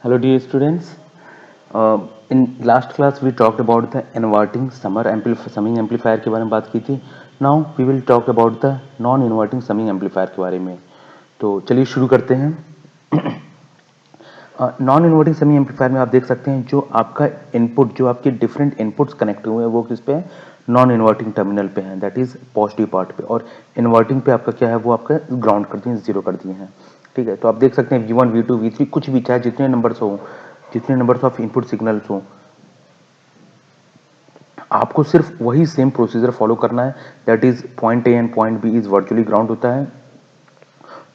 Hello dear students. In last class we talked about the inverting summing amplifier के बारे में बात की थी. Now we will talk about the non inverting summing amplifier के बारे में. तो चलिए शुरू करते हैं. नॉन इन्वर्टिंग समी एम्पलीफायर में आप देख सकते हैं जो आपका इनपुट, जो आपके डिफरेंट इनपुट्स कनेक्ट हुए हैं वो किस पे है, नॉन इन्वर्टिंग टर्मिनल पे है, दैट इज पॉजिटिव पार्ट पे, और इन्वर्टिंग पे आपका क्या है, वो आपका ग्राउंड कर दिए, जीरो कर दिए हैं. ठीक है, तो आप देख सकते हैं V1 V2 V3 कुछ भी, चाहे जितने नंबर्स हो, जितने नंबर्स ऑफ इनपुट सिग्नल्स हो, आपको सिर्फ वही सेम प्रोसीजर फॉलो करना है. That is point A and point B is virtually ground होता है.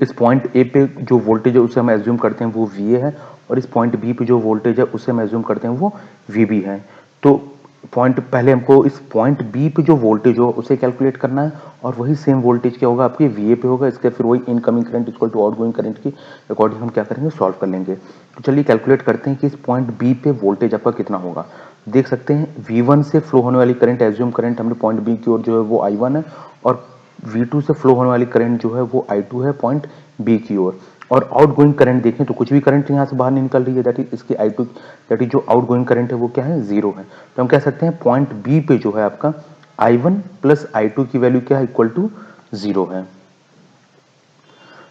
इस पॉइंट ए पे जो वोल्टेज है उसे हम एज्यूम करते हैं वो VA है, और इस पॉइंट बी पे जो वोल्टेज है उसे हम एज्यूम करते हैं वो VB है. तो पॉइंट पहले हमको इस पॉइंट बी पे जो वोल्टेज हो उसे कैलकुलेट करना है, और वही सेम वोल्टेज क्या होगा आपके VA पे होगा. इसके फिर वही incoming current equal to outgoing current की अकॉर्डिंग हम क्या करेंगे, सॉल्व कर लेंगे. तो चलिए कैलकुलेट करते हैं कि इस पॉइंट बी पे वोल्टेज आपका कितना होगा. देख सकते हैं V1 से फ्लो होने वाली करंट, एज्यूम करंट हमने पॉइंट बी की ओर जो है वो I1 है, और V2 से फ्लो होने वाली करंट जो है वो I2 है पॉइंट बी की ओर. और आउटगोइंग करंट देखें तो कुछ भी करंट यहाँ से बाहर नहीं निकल रही है, दैट इज इसकी I2, दैट इज जो आउटगोइंग करंट है वो क्या है, जीरो है. तो हम कह सकते हैं पॉइंट बी पे जो है आपका I1 प्लस I2 की वैल्यू क्या है, इक्वल टू जीरो है.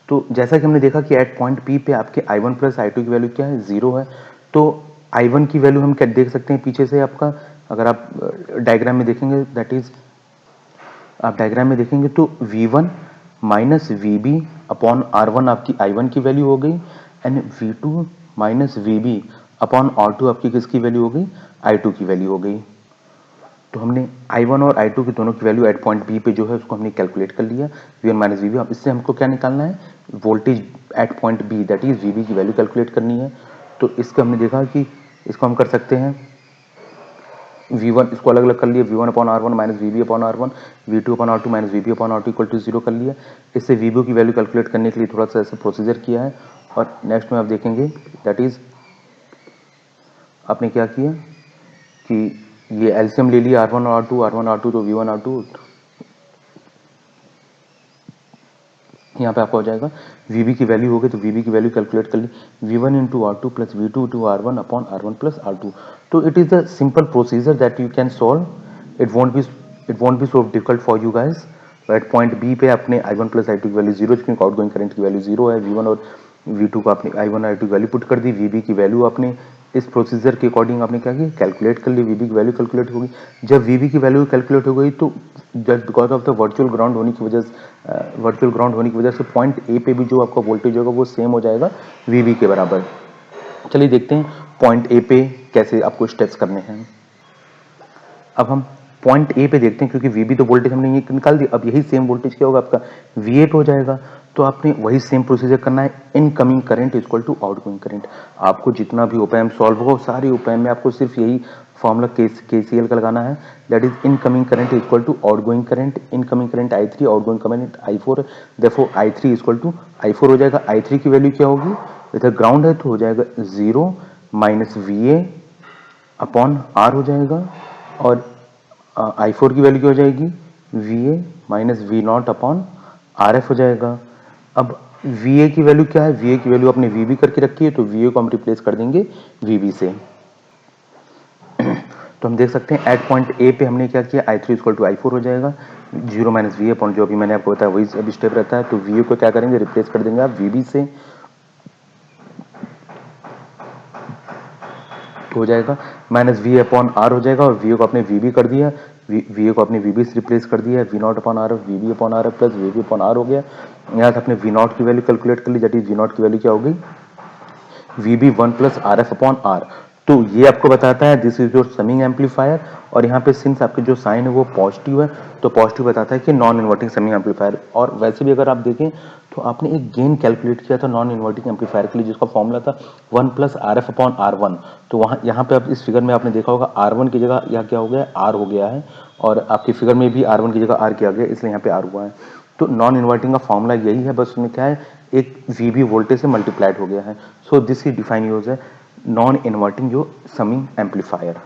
तो जैसा कि हमने देखा कि एट पॉइंट पी पे आपके I1 प्लस I2 की वैल्यू क्या है, जीरो है. तो I1 की वैल्यू हम क्या देख सकते हैं पीछे से आपका, अगर आप डायग्राम में देखेंगे, दैट इज आप डायग्राम में देखेंगे तो V1 minus VB upon R1 आपकी I1 की वैल्यू हो गई, and V2 minus VB upon R2 आपकी किसकी वैल्यू हो गई, I2 की वैल्यू हो गई. तो हमने I1 और I2 की दोनों की वैल्यू एट पॉइंट बी पे जो है उसको हमने कैलकुलेट कर लिया, V1 माइनस VB. अब इससे हमको क्या निकालना है, voltage at point B, that is VB की वैल्यू कैलकुलेट करनी है. तो इसको हमने देखा कि इसको हम कर सकते हैं V1, इसको अलग अलग कर लिया, V1 upon R1 minus VB upon R1, V2 upon R2 minus VB upon R2 equal to zero कर लिया. इससे VB की वैल्यू कैलकुलेट करने के लिए थोड़ा सा ऐसे प्रोसीजर किया है. और नेक्स्ट में आप देखेंगे दैट इज आपने क्या किया कि ये एलसीएम ले लिया R1 और R2 तो V1 R2 यहाँ पे आपका हो जाएगा, VB की वैल्यू हो गई तो VB की वैल्यू कैलकुलेट कर ली, V1 into R2 plus V2 into R1 upon R1 plus R2. तो it is the simple procedure that you can solve. It won't be so difficult for you guys. At point B पे अपने I1 प्लस I2 की value zero, क्योंकि outgoing current की value zero है. V1 और V2 को आपने I1 और I2 की वैल्यू पुट कर दी, VB की वैल्यू आपने इस प्रोसीजर के अकॉर्डिंग आपने क्या किया, कैलकुलेट कर ली, VB की वैल्यू कैलकुलेट होगी. जब VB की वैल्यू कैलकुलेट हो गई तो just because of the virtual ground होने की वजह से पॉइंट ए पे भी जो आपका वोल्टेज होगा वो सेम हो जाएगा VB के बराबर. चलिए देखते हैं पॉइंट ए पे कैसे आपको स्टेप्स करने हैं. अब हम पॉइंट ए पे देखते हैं, क्योंकि VB तो वोल्टेज हमने ये निकाल दिया. अब यही सेम वोल्टेज क्या होगा आपका, VA पे हो जाएगा. तो आपने वही सेम प्रोसीजर करना है, incoming current equal to outgoing current. आपको जितना भी ओपैम्प सॉल्व होगा सारे ओपैम्प में आपको सिर्फ यही फॉर्मूला KCL का लगाना है, that is incoming current equal to outgoing current. Incoming current I3, outgoing current I4, therefore I3 equal to I4 हो जाएगा. I3 की वैल्यू क्या होगी, इधर ग्राउंड है तो हो जाएगा zero minus VA upon R हो जाएगा, और I4 की वैल्यू क्या हो जाएगी, VA minus V0 upon RF हो जाएगा. अब VA की वैल्यू क्या है, VA की वैल्यू आपने VB करके रखी है तो VA को हम रिप्लेस कर देंगे VB से. तो हम देख सकते हैं एट पॉइंट ए पे हमने क्या किया, I3 इक्वल टू I4 हो जाएगा, जीरो माइनस VA अपॉन जो अभी मैंने आपको बताया वही अभी स्टेप रहता है. तो VA को क्या करेंगे, रिप्लेस कर देंगे आप VB से, तो हो जाएगा माइनस VA अपॉन R हो जाएगा, और VA को आपने VB कर दिया, VA को आपने VB से रिप्लेस कर दिया, V0 upon R VB upon R plus VB upon R हो गया. यहाँ से आपने V0 की वैल्यू कैलकुलेट कर ली, दैट इज V0 की वैल्यू क्या हो गई, VB1 plus RF upon R. तो ये आपको बताता है this is your summing amplifier. और यहाँ पे सिंस आपके जो साइन है वो पॉजिटिव है तो पॉजिटिव बताता है कि नॉन इन्वर्टिंग समिंग एम्पलीफायर. और वैसे भी अगर आप देखें तो आपने एक गेन कैलकुलेट किया था नॉन इन्वर्टिंग एम्पलीफायर के लिए, जिसका फॉर्मूला था 1 प्लस RF अपॉन R1. तो वहाँ यहाँ पे आप इस फिगर में आपने देखा होगा R1 की जगह यहाँ क्या हो गया, R हो गया है, और आपकी फिगर में भी R1 की जगह R किया गया, इसलिए यहाँ पे R हुआ है. तो नॉन इन्वर्टिंग का फॉर्मूला यही है, बस उसमें क्या है, एक VB वोल्टेज से मल्टीप्लाइड हो गया है. So this he define use है नॉन इन्वर्टिंग जो समिंग एम्पलीफायर.